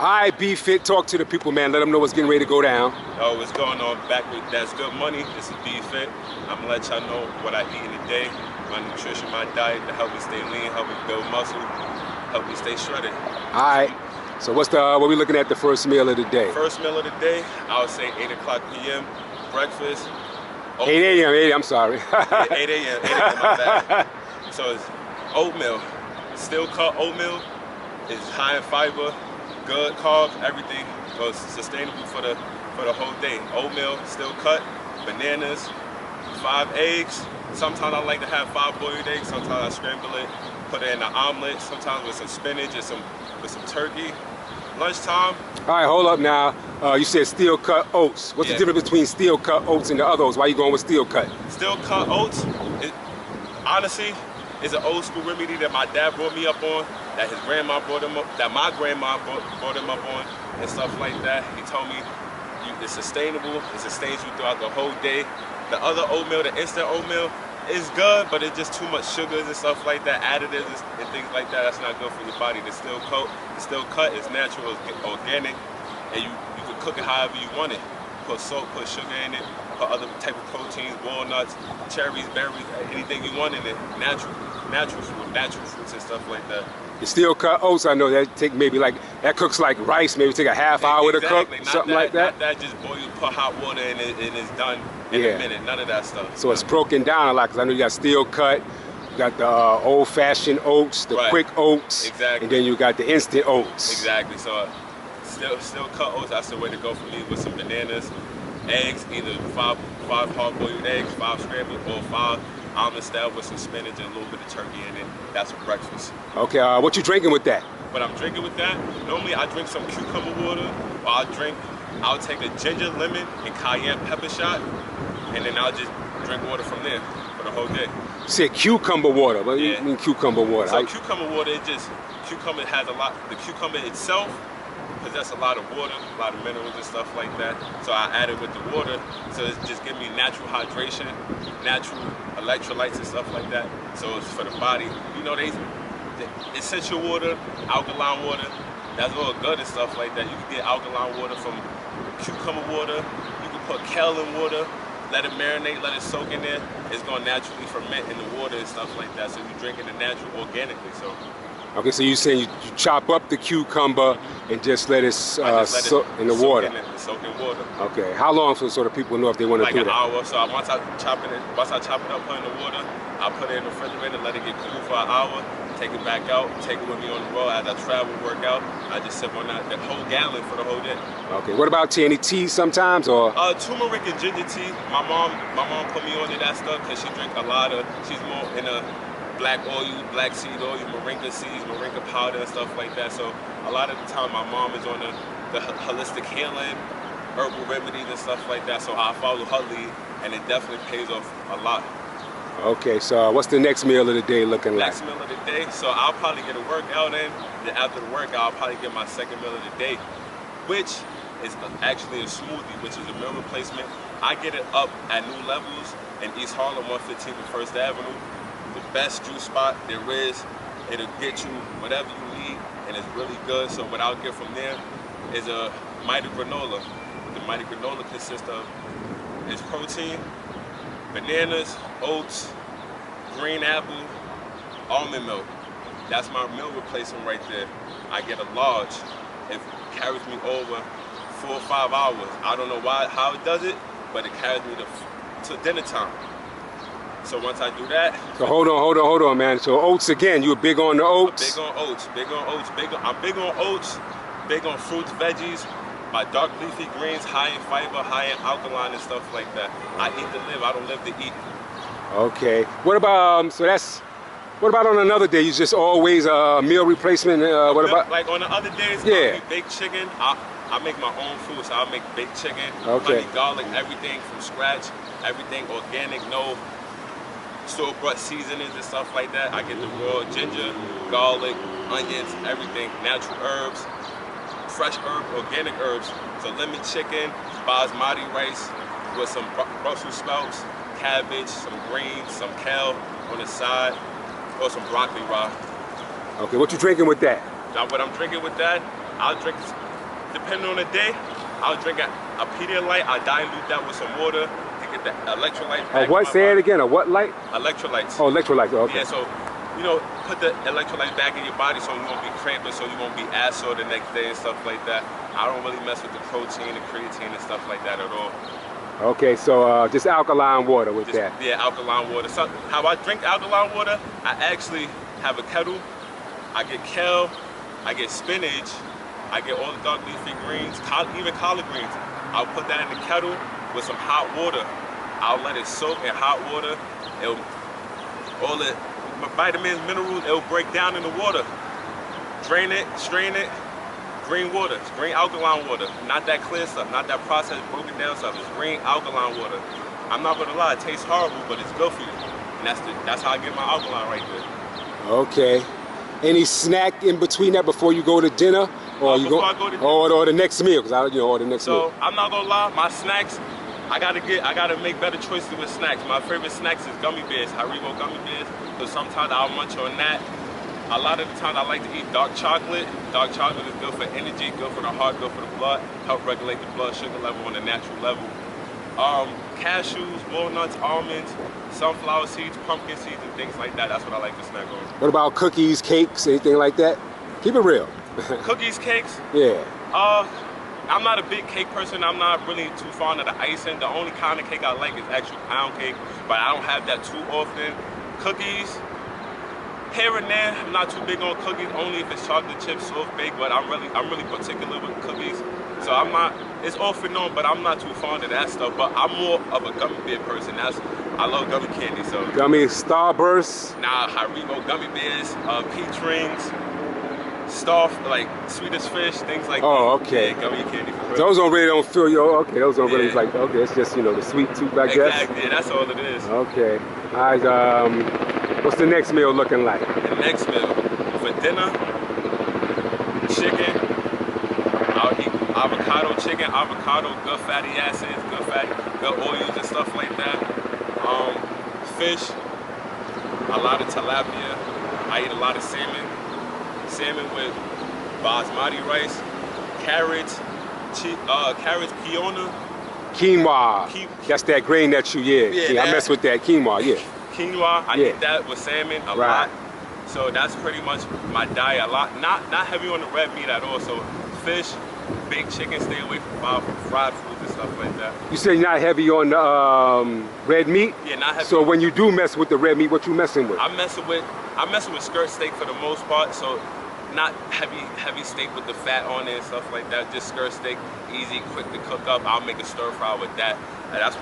All right, Be Fit, talk to the people, man. Let them know what's getting ready to go down. Oh, what's going on back with That's Good Money? This is Be Fit. I'm gonna let y'all know what I eat in a day, my nutrition, my diet to help me stay lean, help me build muscle, help me stay shredded. All right. So what we looking at the first meal of the day? First meal of the day, I would say 8 o'clock p.m. breakfast. 8 a.m. I'm sorry. 8 a.m. my bad. So it's oatmeal, steel cut oatmeal. It's high in fiber, good carbs, everything goes sustainable for the whole day. Oatmeal, steel cut, bananas, 5 eggs. Sometimes I like to have 5 boiled eggs. Sometimes I scramble it, put it in an omelet. Sometimes with some spinach and with some turkey. Lunchtime. All right, hold up now. You said steel cut oats. What's the difference between steel cut oats and the other oats? Why are you going with steel cut? Steel cut oats, honestly, is an old school remedy that my dad brought me up on, that his grandma brought him up, that my grandma brought him up on, and stuff like that. He told me it's sustainable, it sustains you throughout the whole day. The other oatmeal, the instant oatmeal, is good, but it's just too much sugars and stuff like that, additives and things like that. That's not good for your body. The steel cut is natural, it's organic, and you can cook it however you want it. Put salt, put sugar in it, put other type of proteins, walnuts, cherries, berries, anything you want in it. Natural fruits and stuff like that. The steel cut oats, I know that take maybe that cooks like rice, maybe take a half hour to cook, something like that. Not that just boil, put hot water in it and it's done in a minute. None of that stuff. So it's broken down a lot, because I know you got steel cut, you got the old-fashioned oats, the quick oats, and then you got the instant oats. Exactly. So steel cut oats, that's the way to go for me, with some bananas, eggs, either 5 hard-boiled eggs, 5 scrambled, or 5 omelet style with some spinach and a little bit of turkey in it. That's for breakfast. Okay, what you drinking with that? What I'm drinking with that, normally I drink some cucumber water, or I'll take a ginger, lemon, and cayenne pepper shot, and then I'll just drink water from there for the whole day. You said cucumber water. What do you mean cucumber water? So cucumber water, cucumber has a lot, the cucumber itself possesses a lot of water, a lot of minerals and stuff like that. So I add it with the water, so it's just giving me natural hydration, natural electrolytes and stuff like that. So it's for the body. You know, the essential water, alkaline water, that's all good and stuff like that. You can get alkaline water from cucumber water. You can put kale in water, let it marinate, let it soak in there. It's going to naturally ferment in the water and stuff like that. So you're drinking it natural, organically. So. Okay, so you're saying you chop up the cucumber and just let it soak in the water. Soak in water. Okay. How long so the people know if they want to do that? Like an hour. So once I chop it up, put it in the water, I put it in the refrigerator, let it get cool for an hour, take it back out, take it with me on the road as I travel, work out. I just sip on that whole gallon for the whole day. Okay. What about tea? Any tea sometimes, or? Turmeric and ginger tea. My mom put me onto that stuff because she drink a lot of. She's more in a black oil, black seed oil, moringa seeds, moringa powder and stuff like that. So a lot of the time my mom is on the holistic healing, herbal remedies and stuff like that. So I follow her lead, and it definitely pays off a lot. Okay, so what's the next meal of the day looking like? Next meal of the day, so I'll probably get a workout in. Then after the workout, I'll probably get my second meal of the day, which is actually a smoothie, which is a meal replacement. I get it up at new levels in East Harlem, 115 and 1st Avenue. The best juice spot there is. It'll get you whatever you need, and it's really good. So what I'll get from there is a Mighty Granola. What the Mighty Granola consists of is protein, bananas, oats, green apple, almond milk. That's my meal replacement right there. I get a large. It carries me over 4 or 5 hours. I don't know how it does it, but it carries me to dinner time. So once I do that. So hold on, man. So oats again, you're big on the oats? I'm big on oats, I'm big on oats, big on fruits, veggies, my dark leafy greens, high in fiber, high in alkaline and stuff like that. I eat to live, I don't live to eat. Okay. What about, what about on another day? You just always a meal replacement? What about? Like on the other days, I'll eat baked chicken. I make my own food, so I'll make baked chicken, honey, garlic, everything from scratch, everything organic, no store-bought seasonings and stuff like that. I get the raw ginger, garlic, onions, everything, natural herbs, fresh herbs, organic herbs. So lemon chicken, basmati rice with some Brussels sprouts, cabbage, some greens, some kale on the side, or some broccoli raw. Okay, what you drinking with that? Now what I'm drinking with that, I'll drink depending on the day, I'll drink a Pedialyte. I dilute that with some water to get the electrolytes back. What? Say it again. A what light? Electrolytes. Oh, electrolytes. Okay. Yeah, so, you know, put the electrolytes back in your body so you won't be cramping, so you won't be ass sore the next day and stuff like that. I don't really mess with the protein, the creatine, and stuff like that at all. Okay, so just alkaline water with that. Yeah, alkaline water. So how I drink alkaline water, I actually have a kettle. I get kale, I get spinach, I get all the dark leafy greens, even collard greens. I'll put that in the kettle with some hot water. I'll let it soak in hot water. All the vitamins, minerals, it'll break down in the water. Drain it, strain it, green water, green alkaline water. Not that clear stuff, not that processed, broken down stuff. It's green alkaline water. I'm not gonna lie, it tastes horrible, but it's good for you. And that's how I get my alkaline right there. Okay. Any snack in between that before you go to dinner? Or you before I go to dinner? Or the next meal, because or the next meal. So I'm not gonna lie, my snacks, I gotta make better choices with snacks. My favorite snacks is gummy bears, Haribo gummy bears. So sometimes I'll munch on that. A lot of the times I like to eat dark chocolate. Dark chocolate is good for energy, good for the heart, good for the blood, help regulate the blood sugar level on a natural level. Cashews, walnuts, almonds, sunflower seeds, pumpkin seeds, and things like that. That's what I like to snack on. What about cookies, cakes, anything like that? Keep it real. Cookies, cakes? Yeah. I'm not a big cake person. I'm not really too fond of the icing. The only kind of cake I like is actual pound cake, but I don't have that too often. Cookies, here and there. I'm not too big on cookies, only if it's chocolate chips, soft baked, but I'm really particular with cookies. So I'm not, it's off and on, but I'm not too fond of that stuff. But I'm more of a gummy bear person. I love gummy candy, so. Gummy Starburst? Nah, Haribo gummy bears, peach rings, stuff like Swedish fish, things like that. Oh, okay. Yeah, gummy candy for real. Those don't fill you. Okay, those don't really like. Okay, it's just the sweet tooth, I guess. Exactly. Yeah, that's all it is. Okay. All right. What's the next meal looking like? The next meal for dinner, chicken. I'll eat avocado chicken, good fatty acids, good oils and stuff like that. Fish, a lot of tilapia. I eat a lot of salmon. Salmon with basmati rice, carrots, Quinoa. That's that grain that I mess with that quinoa, yeah. Quinoa, I eat that with salmon a lot. So that's pretty much my diet. A lot, not heavy on the red meat at all. So fish, baked chicken, stay away from fried foods and stuff like that. You say you're not heavy on the red meat? Yeah, not heavy. So when you do mess with the red meat, what you messing with? I'm messing with skirt steak for the most part. So not heavy steak with the fat on it and stuff like that. Just skirt steak, easy, quick to cook up. I'll make a stir fry with that. And that's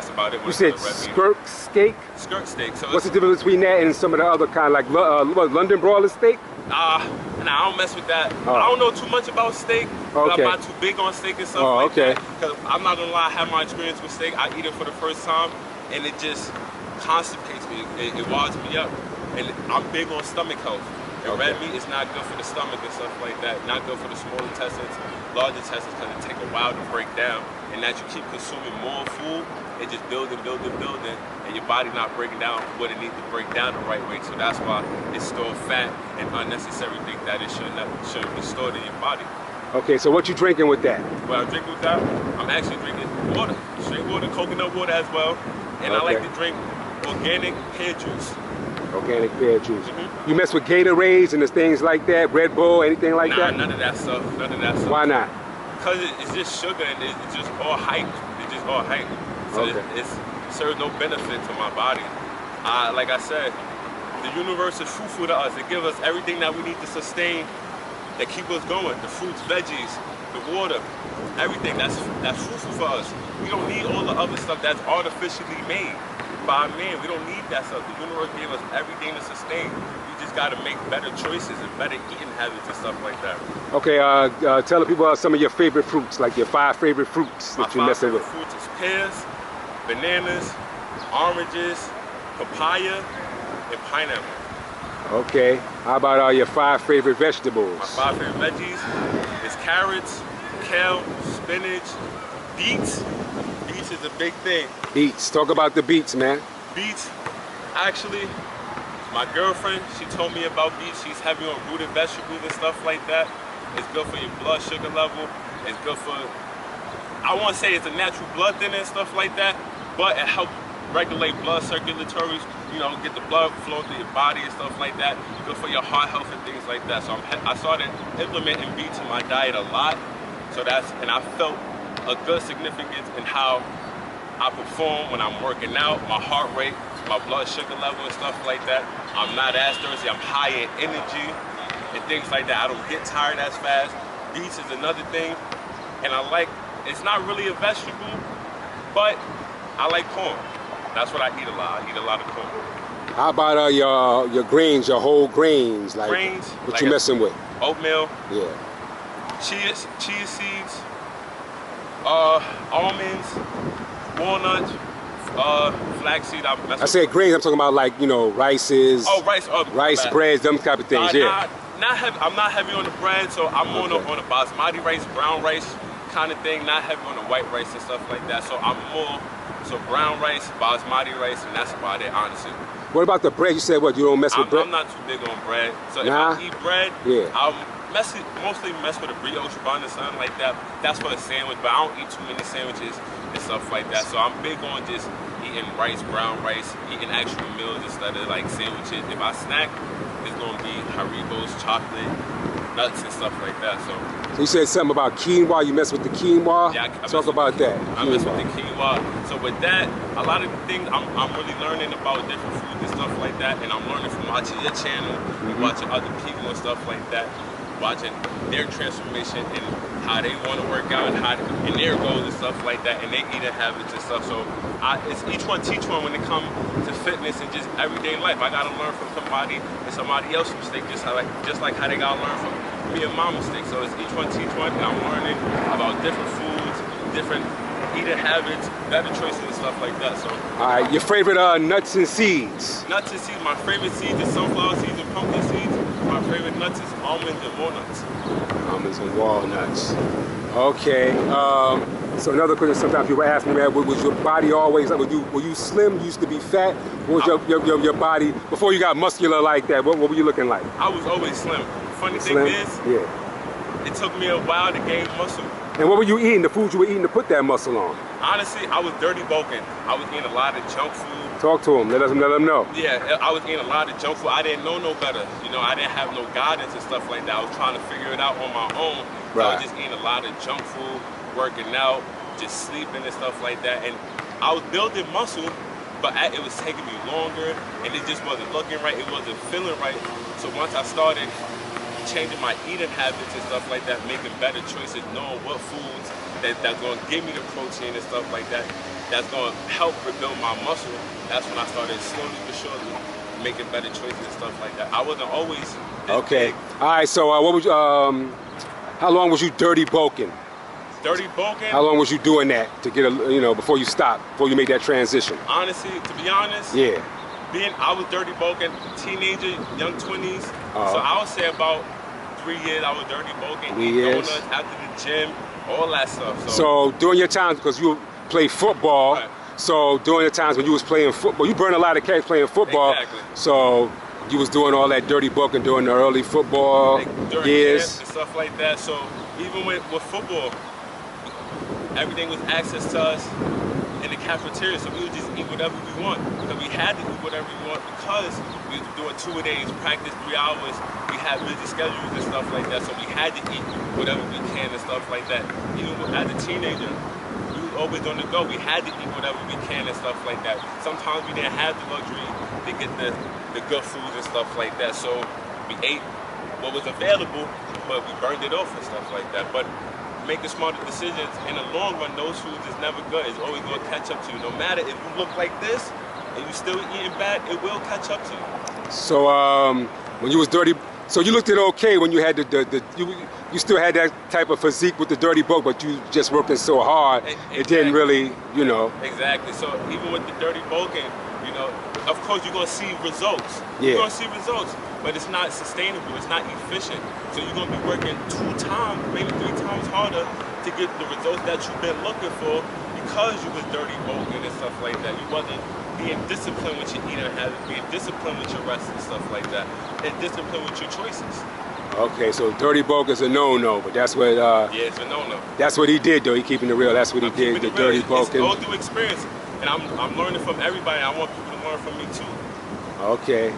about it. You said skirt steak? Skirt steak. So what's the difference between that and some of the other kind, like London broiler steak? Nah, I don't mess with that. Oh. I don't know too much about steak, but I'm not too big on steak and stuff like that. Because I'm not gonna lie, I have my experience with steak. I eat it for the first time, and it just constipates me. It winds me up. And I'm big on stomach health. And red meat is not good for the stomach and stuff like that. Not good for the small intestines, large intestines, because it takes a while to break down. And that you keep consuming more food, it just building, and your body not breaking down what it needs to break down the right way. So that's why it's stored fat and unnecessary things that it shouldn't be stored in your body. Okay, so what you drinking with that? What I'm drinking with that, I'm actually drinking water, straight water, coconut water as well. And I like to drink organic pear juice. Organic pear juice. You mess with Gatorades and the things like that, Red Bull, anything like that? None of that stuff. Why not? Because it's just sugar and it's just all hype. It's just all hype. So it serves no benefit to my body. Like I said, the universe is fruitful to us. It gives us everything that we need to sustain, that keep us going. The fruits, veggies, the water, everything that's fruitful for us. We don't need all the other stuff that's artificially made by man. We don't need that stuff. The universe gave us everything to sustain. We just got to make better choices and better eating habits and stuff like that. Okay, tell the people some of your favorite fruits, like your 5 favorite fruits that you're messing with. My 5 favorite fruits is pears, bananas, oranges, papaya, and pineapple. Okay, how about your 5 favorite vegetables? My 5 favorite veggies is carrots, kale, spinach, beets. Beets is a big thing. Beets, talk about the beets, man. Beets, actually, my girlfriend, she told me about beets. She's heavy on rooted vegetables and stuff like that. It's good for your blood sugar level. It's good for, I won't say it's a natural blood thinner and stuff like that, but it helps regulate blood circulatory, you know, get the blood flow through your body and stuff like that. Good for your heart health and things like that. So I started implementing beets in my diet a lot. So and I felt a good significance in how I perform when I'm working out, my heart rate, my blood sugar level and stuff like that. I'm not as thirsty, I'm high in energy and things like that. I don't get tired as fast. Beets is another thing. And it's not really a vegetable, but I like corn. That's what I eat a lot. I eat a lot of corn. How about your grains, your whole grains? Like grains? What you messing with? Oatmeal. Yeah. Chia seeds. Almonds. Walnuts. Flaxseed. I said grains. I'm talking about like, you know, rices. Oh, rice. Rice, breads, them type of things. Yeah. I'm not heavy on the bread, so I'm on a basmati rice, brown rice kind of thing. Not heavy on the white rice and stuff like that. So I'm more. So brown rice, basmati rice, and that's about it, honestly. What about the bread? You said what? You don't mess with bread? I'm not too big on bread. So if I eat bread, I'll mostly mess with a brioche bun or something like that. That's for a sandwich, but I don't eat too many sandwiches and stuff like that. So I'm big on just eating rice, brown rice, eating actual meals instead of like sandwiches. If I snack, it's gonna be Haribos, chocolate, nuts and stuff like that. So you said something about quinoa. You mess with the quinoa. Yeah, talk about that. I mess with the quinoa. So with that, a lot of the things I'm really learning about different foods and stuff like that, and I'm learning from watching your channel, watching other people and stuff like that, watching their transformation and how they want to work out and their goals and stuff like that, and their eating habits and stuff. So it's each one teach one when it comes to fitness and just everyday life. I gotta learn from somebody and somebody else's mistake, just like how they gotta learn from me and my mistake. So it's each one teach one, and I'm learning about different foods, different eating habits, better choices and stuff like that. So all right, your favorite nuts and seeds? Nuts and seeds. My favorite seeds is sunflower seeds and pumpkin seeds. My favorite nuts is almonds and walnuts. Almonds and walnuts. Okay. So another question, sometimes people ask me, man, was your body always like, were you slim? You used to be fat? What was your body before you got muscular like that? What were you looking like? I was always slim. Funny thing is, it took me a while to gain muscle. And what were you eating? The foods you were eating to put that muscle on? Honestly, I was dirty bulking. I was eating a lot of junk food. Talk to him. Let them know. Yeah, I was eating a lot of junk food. I didn't know no better. You know, I didn't have no guidance and stuff like that. I was trying to figure it out on my own. So I was just eating a lot of junk food, working out, just sleeping and stuff like that. And I was building muscle, but it was taking me longer, and it just wasn't looking right. It wasn't feeling right. So once I started changing my eating habits and stuff like that, making better choices, knowing what foods that's going to give me the protein and stuff like that, that's going to help rebuild my muscle. That's when I started slowly but surely making better choices and stuff like that. I wasn't always this big. All right, so what was how long was you dirty bulking? Dirty bulking? How long was you doing that to get before you stopped, before you made that transition? Honestly, to be honest, I was dirty bulking, teenager, young 20s. So I would say about 3 years I was dirty bulking, eating donuts after the gym, all that stuff. So during your times, because you play football, so during the times when you was playing football, you burned a lot of calories playing football. Exactly. So you was doing all that dirty bulking during the early football years and stuff like that. So even with football, everything was access to us in the cafeteria, so we would just eat whatever we want. Because we had to eat whatever we want because we were doing 2-a-days, practice 3 hours. We had busy schedules and stuff like that, so we had to eat whatever we can and stuff like that. Even as a teenager, we was always on the go. We had to eat whatever we can and stuff like that. Sometimes we didn't have the luxury to get the good foods and stuff like that, so we ate what was available, but we burned it off and stuff like that. But making smarter decisions in the long run, those foods is never good. It's always going to catch up to you. No matter if you look like this and you still eating bad, it will catch up to you. So when you was dirty, so you looked at okay when you had you still had that type of physique with the dirty bulk, but you just working so hard, it didn't really, Exactly. So even with the dirty bulking, of course you're going to see results. You're going to see results, but it's not sustainable. It's not efficient. So you're going to be working 2 times, maybe 3 times harder to get the results that you've been looking for because you was dirty bulking and stuff like that. You wasn't being disciplined with your eating habits, being disciplined with your rest and stuff like that, and disciplined with your choices. Okay, so dirty bulk is a no-no, but that's what Yeah, it's a no-no. that's what he did though. He keeping it real. That's what he did. The dirty bulk. It's all through experience, and I'm learning from everybody. I want people to learn from me too. Okay.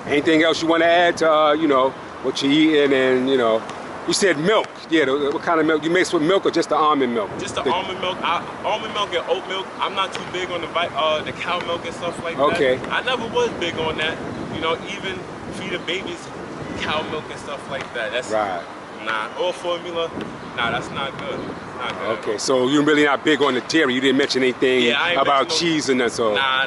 Anything else you want to add to you know, what you're eating, and you know, you said milk. Yeah, what kind of milk you mix with milk or just the almond milk? Just the almond milk. Almond milk and oat milk. I'm not too big on the cow milk and stuff like that. Okay. I never was big on that. You know, even feeding babies cow milk and stuff like that. That's right. Nah, or formula. Nah, that's not good. Not good. Okay, so you're really not big on the dairy. You didn't mention anything about cheese and that. So nah,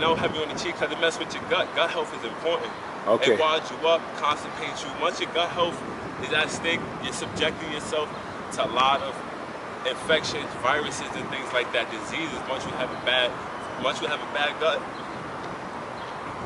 no heavy on the cheese because it messes with your gut. Gut health is important. okay. It winds you up, constipates you. Once your gut health is at stake, you're subjecting yourself to a lot of infections, viruses, and things like that. Diseases. Once you have a bad gut,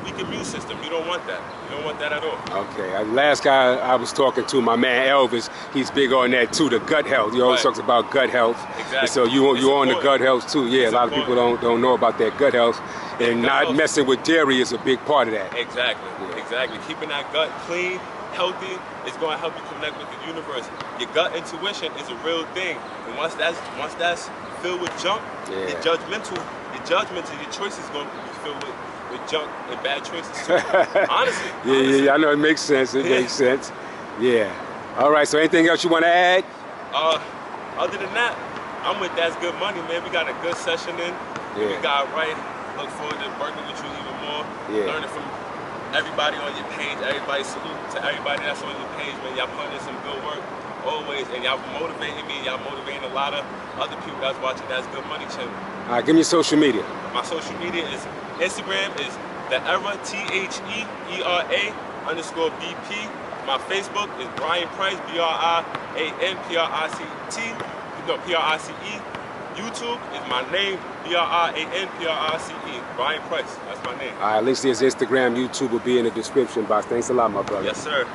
weak immune system. You don't want that. You don't want that at all. Okay. Last guy I was talking to, my man Elvis, he's big on that too. The gut health. He always talks about gut health. Exactly. And so you're on the gut health too. Yeah. It's a lot of people don't know about that gut health, and not messing with dairy is a big part of that. Exactly. Yeah. Exactly. Keeping that gut clean, healthy, is going to help you connect with the universe. Your gut intuition is a real thing, and once that's filled with junk, your judgments and your choices are going to be filled with junk and bad choices too. Honestly. Yeah, I know it makes sense. It makes sense. Yeah. All right. So anything else you want to add? Other than that, I'm with That's Good Money, man. We got a good session in. Yeah. We got right. Look forward to working with you even more. Yeah. Learning from everybody on your page. Everybody, salute to everybody that's on your page, man. Y'all putting in some good work always, and y'all motivating me. Y'all motivating a lot of other people that's watching That's Good Money channel. All right. Give me your social media. My social media is Instagram is TheEra THEERA_BP. My Facebook is BarNaturalPrez BRIANPRICE. YouTube is my name, BRIANPRICE. BarNaturalPrez. That's my name. All right. Links to his Instagram, YouTube will be in the description box. Thanks a lot, my brother. Yes, sir.